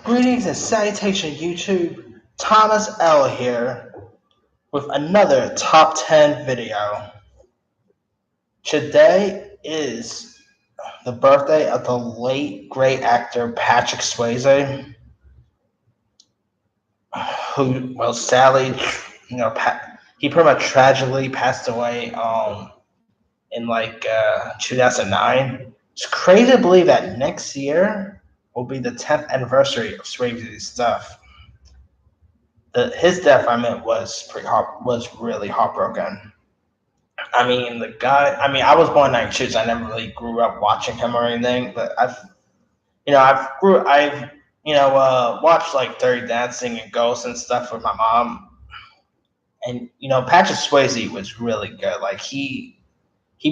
Greetings and salutation, YouTube. Thomas L here with another top 10 video. Today is the birthday of the late great actor Patrick Swayze, who, well, sadly, he pretty much tragically passed away in 2009. It's crazy to believe that next year will be the 10th anniversary of Swayze's death. His death, was really heartbroken. I mean, the guy. I mean, I was born in '92, so I never really grew up watching him or anything. But I've watched like Dirty Dancing and Ghosts and stuff with my mom. And Patrick Swayze was really good. Like he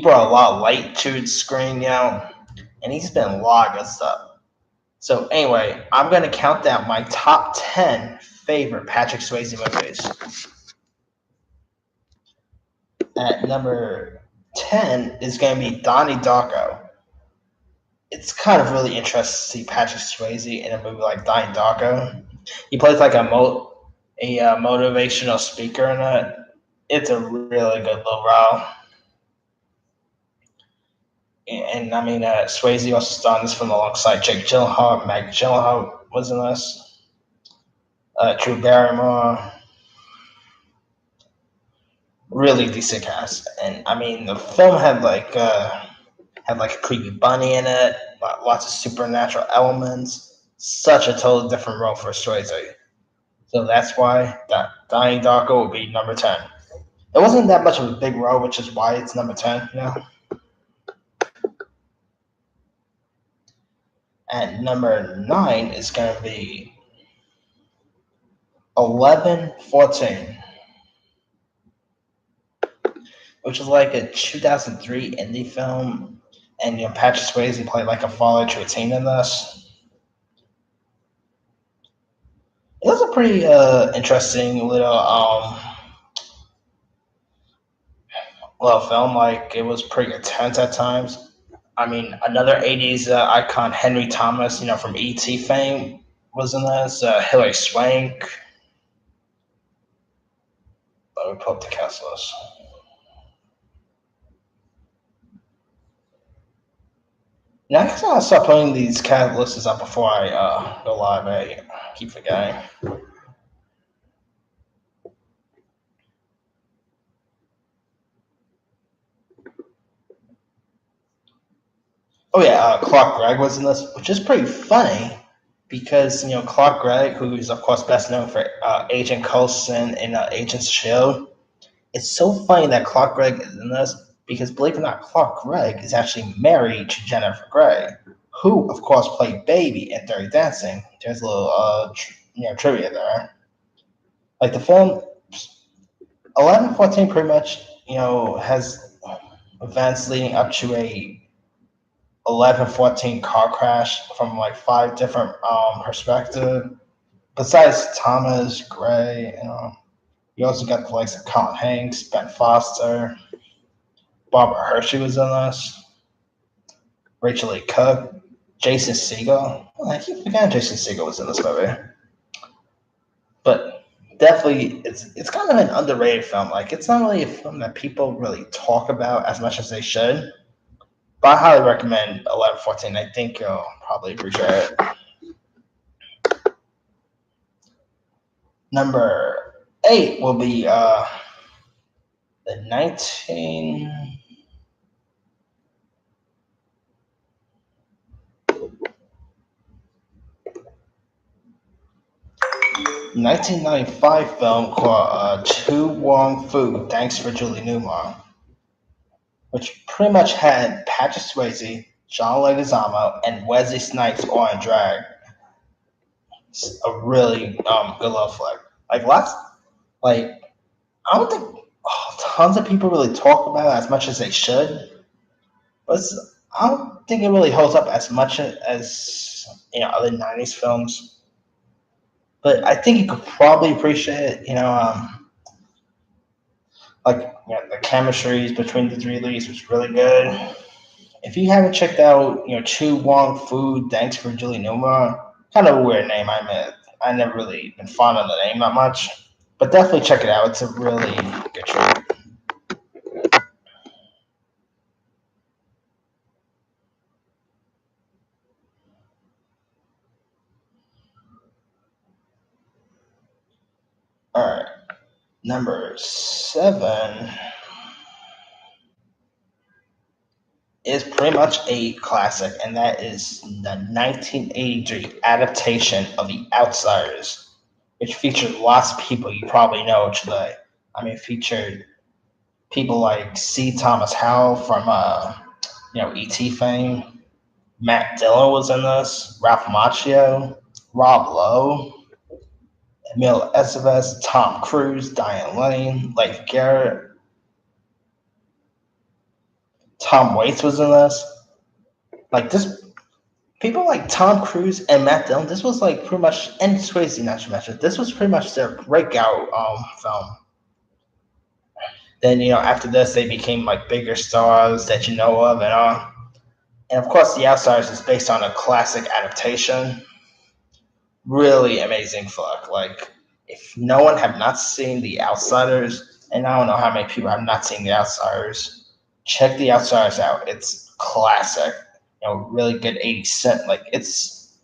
brought a lot of light to the screen, and he's been a lot of good stuff. So anyway, I'm gonna count down my top 10 favorite Patrick Swayze movies. At number 10 is going to be Donnie Darko. It's kind of really interesting to see Patrick Swayze in a movie like Donnie Darko. He plays like a motivational speaker in it. It's a really good little role. And I mean, Swayze also starred in this film alongside Jake Gyllenhaal. Maggie Gyllenhaal was in this. Drew Barrymore. Really decent cast, and I mean the film had like a creepy bunny in it, lots of supernatural elements. Such a totally different role for Swayze, so that's why Donnie Darko will be number 10. It wasn't that much of a big role, which is why it's number 10. And number 9 is going to be 11-14. Which is like a 2003 indie film, and Patrick Swayze played like a father to a teen in this. It was a pretty interesting little film. Like it was pretty intense at times. I mean, another '80s icon, Henry Thomas, from E.T. fame, was in this. Hilary Swank. Let me pull up the cast list. Yeah, I guess I'll start putting these cast lists up before I go live. I keep forgetting. Oh yeah, Clark Gregg was in this, which is pretty funny because Clark Gregg, who is of course best known for Agent Coulson in Agents Shield. It's so funny that Clark Gregg is in this because, believe it or not, Clark Gregg is actually married to Jennifer Grey, who of course played Baby in Dirty Dancing. There's a little trivia there. Like the film 11-14 pretty much has events leading up to a 11-14 car crash from like 5 different perspectives. Besides Thomas Gray, you also got the likes of Colin Hanks, Ben Foster, Barbara Hershey was in this, Rachel Lee Cook, Jason Segel. I keep forgetting Jason Segel was in this movie. But definitely, it's kind of an underrated film. Like it's not really a film that people really talk about as much as they should. But I highly recommend 11-14. I think you'll probably appreciate it. Number 8 will be the 1995 film called To Wong Fu, Thanks for Julie Newmar, which pretty much had Patrick Swayze, John Leguizamo, and Wesley Snipes all in drag. It's a really good love flick. I don't think tons of people really talk about it as much as they should, but I don't think it really holds up as much as other '90s films. But I think you could probably appreciate it. The chemistry between the three leads was really good. If you haven't checked out, To Wong Fu, Thanks for Julie Newmar, Kind of a weird name. I admit. I never really been fond of the name that much, but definitely check it out. It's a really good trip. All right, number seven is pretty much a classic, and that is the 1983 adaptation of The Outsiders, which featured lots of people you probably know today. I mean, it featured people like C. Thomas Howell from E.T. fame. Matt Dillon was in this. Ralph Macchio, Rob Lowe, Emil Estevez, Tom Cruise, Diane Lane, Leif Garrett, Tom Waits was in this. Like this, people like Tom Cruise and Matt Dillon. This was like pretty much, and Swayze, not to mention, this was pretty much their breakout film. Then after this, they became like bigger stars that you know of, and of course, The Outsiders is based on a classic adaptation. Really amazing flick. Like, if no one have not seen The Outsiders, and I don't know how many people have not seen The Outsiders, check The Outsiders out. It's classic. Really good 80s cent. Like, it's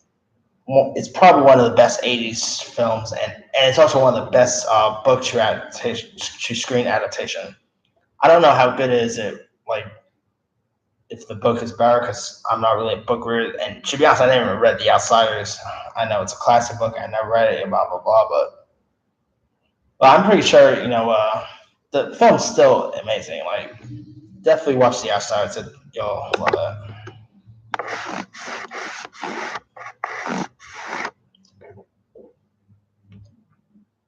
probably one of the best 80s films, and it's also one of the best book to screen adaptation. I don't know how good it is it like if the book is better because I'm not really a book reader. And to be honest, I never even read The Outsiders. I know it's a classic book. I never read it, blah, blah, blah. But I'm pretty sure, the film's still amazing. Like, definitely watch The Outsiders. You'll love it.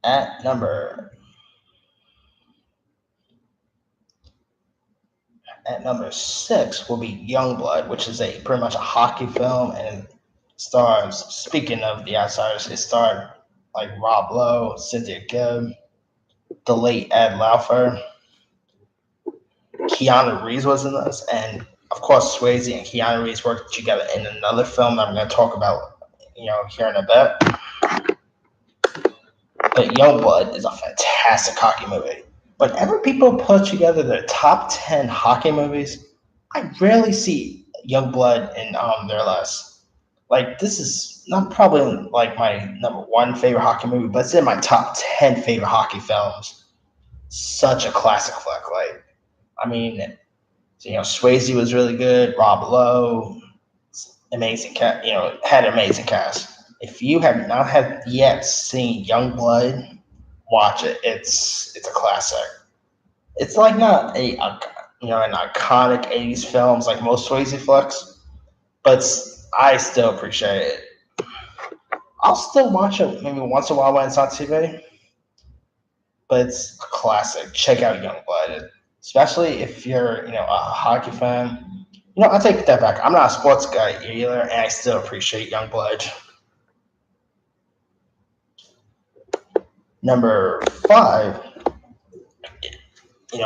At number 6 will be Youngblood, which is a pretty much a hockey film, and stars. Speaking of The Outsiders, it starred like Rob Lowe, Cynthia Gibb, the late Ed Laufer, Keanu Reeves was in this, and of course Swayze and Keanu Reeves worked together in another film that I'm going to talk about, here in a bit. But Youngblood is a fantastic hockey movie. Whenever people put together their top 10 hockey movies, I rarely see Youngblood in their list. Like, this is not probably like my number one favorite hockey movie, but it's in my top 10 favorite hockey films. Such a classic flick. Like, I mean, Swayze was really good. Rob Lowe, amazing cast. Had an amazing cast. If you have not had yet seen Youngblood, watch it. It's a classic. It's like not an iconic '80s films like most Swayze flicks, but I still appreciate it. I'll still watch it maybe once in a while when it's on TV, but it's a classic. Check out Youngblood, especially if you're a hockey fan. I'll take that back. I'm not a sports guy either, and I still appreciate Youngblood. Number 5,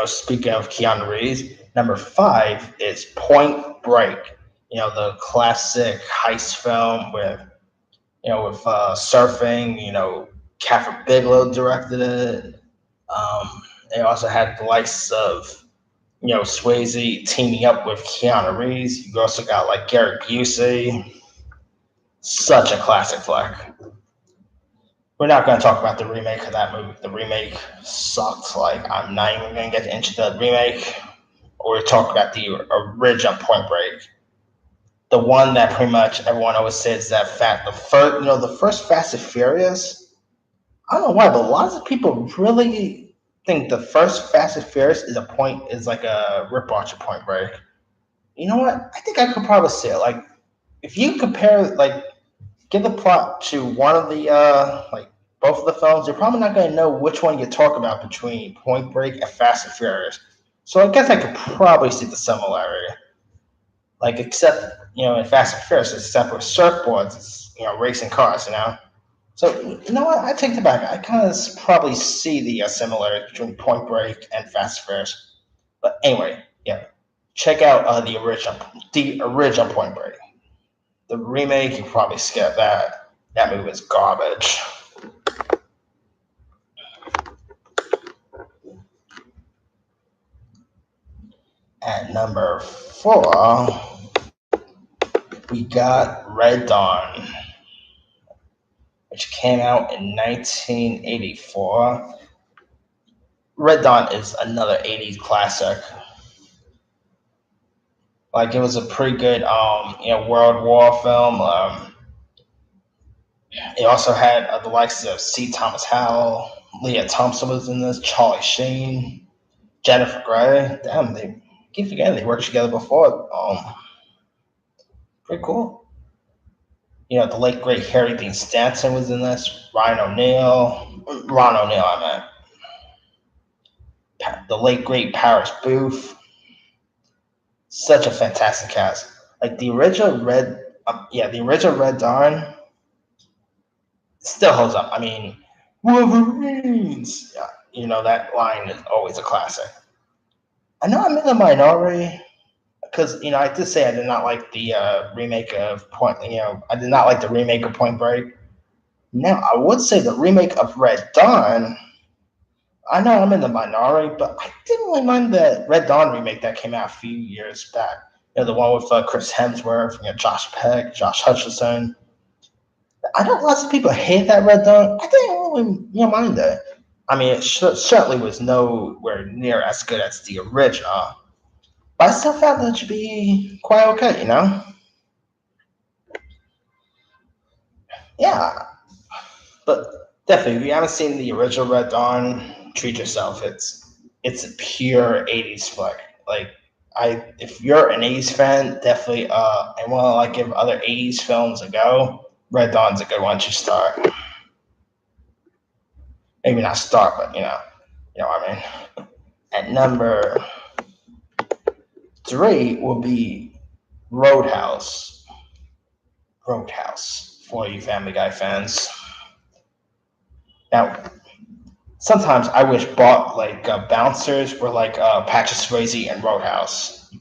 speaking of Keanu Reeves, number 5 is Point Break. The classic heist film with surfing. Catherine Bigelow directed it. They also had the likes of Swayze teaming up with Keanu Reeves. You also got like Gary Busey. Such a classic flick. We're not going to talk about the remake of that movie. The remake sucked. Like, I'm not even going to get into the remake. Or talk about the original Point Break. The one that pretty much everyone always says that the first Fast and Furious. I don't know why, but a lot of people really think the first Fast and Furious is like a ripoff of Point Break. You know what? I think I could probably say it. Like, if you compare, like, give the plot to one of the like both of the films, you're probably not going to know which one you talk about between Point Break and Fast and Furious. So I guess I could probably see the similarity. Like, except in Fast and Furious, except with surfboards, it's racing cars. So you know what? I take it back. I kind of probably see the similarity between Point Break and Fast and Furious. But anyway, yeah, check out the original Point Break. The remake, you can probably skip that. That movie was garbage. At number four, we got Red Dawn, which came out in 1984. Red Dawn is another 80s classic. Like it was a pretty good, World War film. It also had the likes of C. Thomas Howell, Leah Thompson was in this, Charlie Sheen, Jennifer Grey. Damn, they keep forgetting they worked together before. Pretty cool. The late great Harry Dean Stanton was in this. Ron O'Neill, I meant. The late great Paris Booth. Such a fantastic cast. Like the original Red Dawn still holds up. I mean, Wolverines. Yeah, that line is always a classic. I know I'm in the minority because I did say I did not like the remake of Point. I did not like the remake of Point Break. Now I would say the remake of Red Dawn. I know I'm in the minority, but I didn't really mind the Red Dawn remake that came out a few years back. The one with Chris Hemsworth, Josh Peck, Josh Hutcherson. I know lots of people hate that Red Dawn. I didn't really mind that. I mean, it certainly was nowhere near as good as the original, but I still found that to be quite okay. Yeah, but definitely, if you haven't seen the original Red Dawn, treat yourself. It's a pure '80s flick. Like if you're an '80s fan, definitely and want to like give other '80s films a go. Red Dawn's a good one to start. Maybe not start, but what I mean. At number three will be Roadhouse. Roadhouse for you Family Guy fans. Now, sometimes I wish bouncers were like Patrick Swayze and Roadhouse.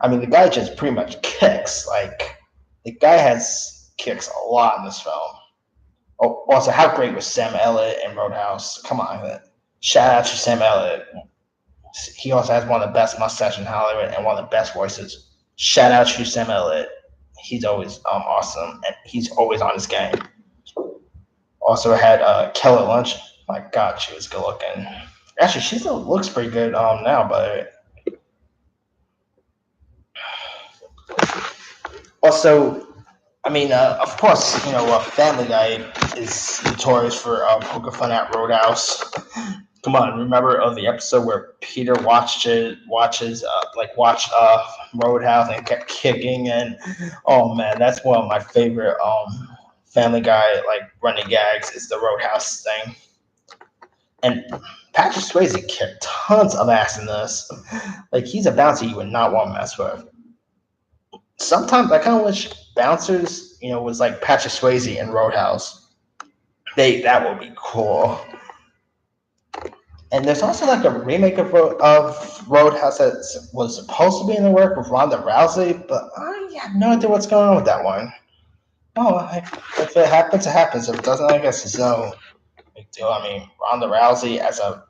I mean, the guy just pretty much kicks. Like the guy has kicks a lot in this film. Oh, also, how great was Sam Elliott in Roadhouse? Come on, man. Shout out to Sam Elliott. He also has one of the best mustaches in Hollywood and one of the best voices. Shout out to Sam Elliott. He's always awesome and he's always on his game. Also had Kelly Lynch. My God, she was good looking. Actually, she still looks pretty good now, but also, I mean, of course, Family Guy is notorious for poking fun at Roadhouse. Come on, remember the episode where Peter watched Roadhouse and kept kicking, and oh man, that's one of my favorite Family Guy like running gags is the Roadhouse thing. And Patrick Swayze kicked tons of ass in this. Like he's a bouncer you would not want to mess with. Sometimes I kind of wish bouncers, was like Patrick Swayze in Roadhouse. That would be cool. And there's also like a remake of Roadhouse that was supposed to be in the work with Ronda Rousey, but I have no idea what's going on with that one. Oh, if it happens, it happens. If it doesn't, I guess it's no big deal. I mean, Ronda Rousey as a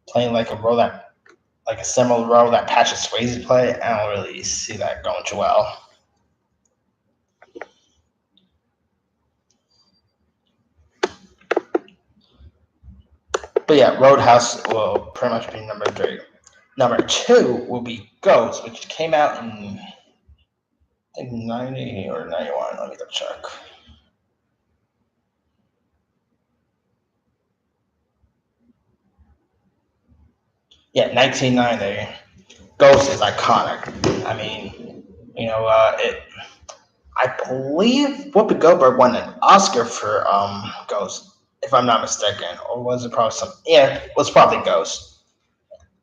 playing like a similar role that Patrick Swayze played, I don't really see that going too well. But yeah, Roadhouse will pretty much be number three. Number two will be Ghost, which came out in I think 90 or 91. Let me double check. Yeah, 1990. Ghost is iconic. I mean, it. I believe Whoopi Goldberg won an Oscar for Ghost, if I'm not mistaken, or was it probably some? Yeah, it was probably Ghost.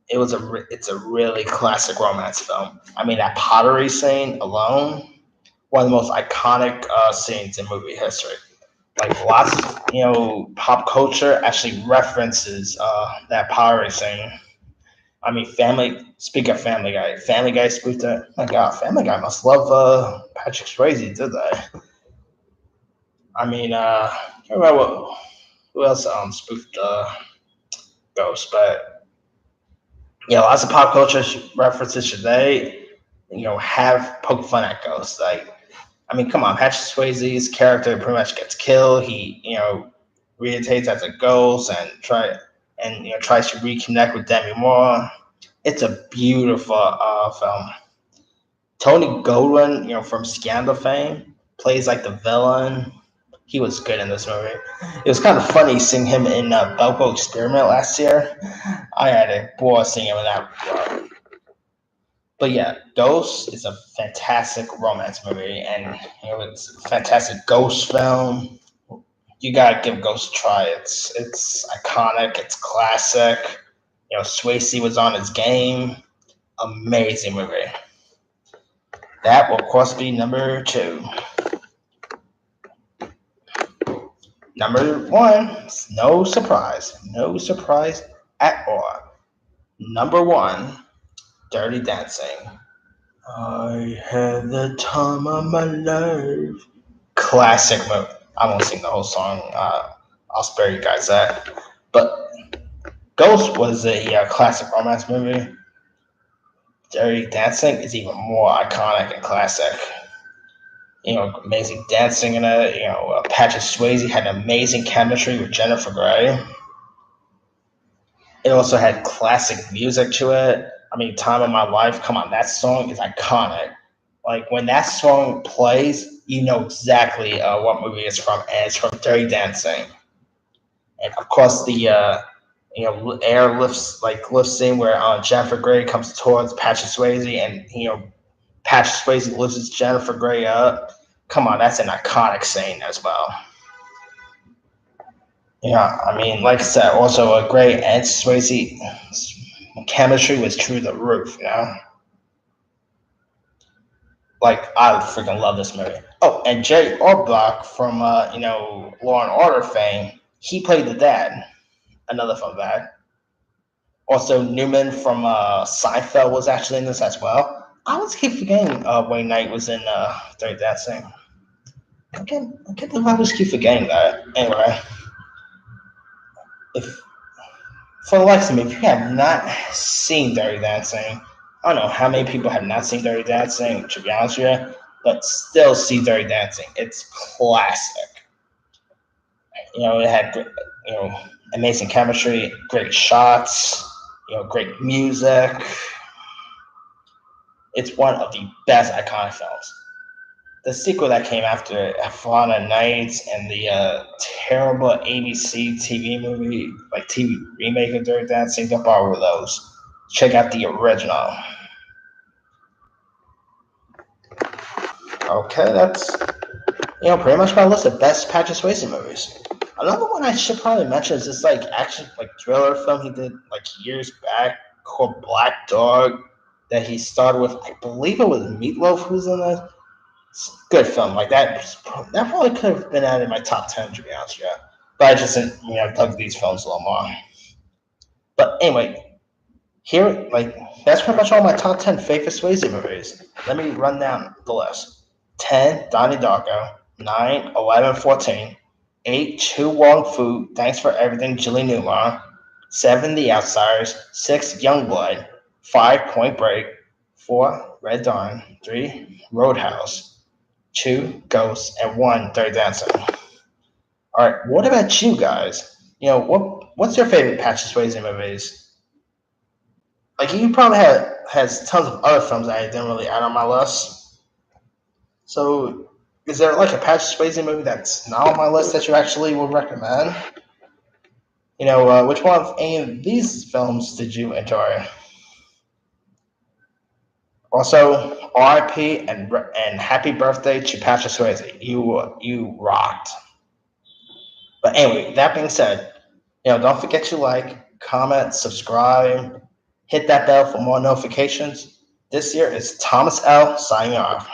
It's a really classic romance film. I mean, that pottery scene alone, one of the most iconic scenes in movie history. Like lots of pop culture actually references that pottery scene. I mean, Speak of Family Guy. Family Guy spoofed it. My God, Family Guy must love Patrick Swayze, did they? I mean, I don't remember who else spoofed Ghost, but lots of pop culture references today, have poke fun at Ghost. Like, I mean, come on, Patrick Swayze's character pretty much gets killed. He, reiterates as a ghost and tries to reconnect with Demi Moore. It's a beautiful film. Tony Goldwyn, from Scandal fame, plays like the villain. He was good in this movie. It was kind of funny seeing him in Belko Experiment last year. I had a ball seeing him in that. But yeah, Ghost is a fantastic romance movie, and it's a fantastic ghost film. You gotta give Ghost a try. It's iconic. It's classic. Swayze was on his game. Amazing movie. That will, of course, be number 2. Number 1, no surprise at all. Number 1, Dirty Dancing. I had the time of my life. Classic movie. I won't sing the whole song. I'll spare you guys that. But Ghost was a classic romance movie. Dirty Dancing is even more iconic and classic. Amazing dancing in it. Patrick Swayze had amazing chemistry with Jennifer Grey. It also had classic music to it. I mean, Time of My Life, come on, that song is iconic. Like, when that song plays, you know exactly what movie it's from, and it's from Dirty Dancing. And of course, the air lift scene where Jennifer Grey comes towards Patrick Swayze, and Patrick Swayze lifts Jennifer Grey up. Come on, that's an iconic scene as well. Yeah, I mean, like I said, also a great and Swayze chemistry was through the roof. Like, I freaking love this movie. Oh, and Jay Orbach from Law and Order fame, he played the dad. Another fun fact. Also, Newman from Seinfeld was actually in this as well. I always keep forgetting Wayne Knight was in Dirty Dancing. I can't believe I always keep forgetting that. Anyway, if for the likes of me, if you have not seen Dirty Dancing, I don't know how many people have not seen Dirty Dancing, to be honest with you, but still see Dirty Dancing. It's classic. It had amazing chemistry, great shots, great music. It's one of the best iconic films. The sequel that came after it, Havana Nights, and the terrible ABC TV movie, like TV remake of Dirty Dancing, don't bother with those. Check out the original. Okay, that's pretty much my list of best Patrick Swayze movies. Another one I should probably mention is this action thriller film he did years back called Black Dog that he starred with. I believe it was Meatloaf who was in it. Good film. Like that probably could have been added in my top 10, to be honest with you. But I just dug these films a little more. But anyway, here that's pretty much all my top 10 favorite Swayze movies. Let me run down the list. 10, Donnie Darko. 9, 11, 14. 8, Chu Wong Fu, Thanks for Everything, Julie Newmar. 7, The Outsiders. 6, Youngblood. 5, Point Break. 4, Red Dawn. 3, Roadhouse. 2, Ghosts, and 1, Dirty Dancing. All right, what about you guys? What's your favorite Patrick Swayze movies? You probably has tons of other films that I didn't really add on my list. So, is there a Patrick Swayze movie that's not on my list that you actually would recommend? Which one of any of these films did you enjoy? Also, RIP and happy birthday to Patrick Swayze. You rocked. But anyway, that being said, don't forget to comment, subscribe, hit that bell for more notifications. This year is Thomas L. signing off.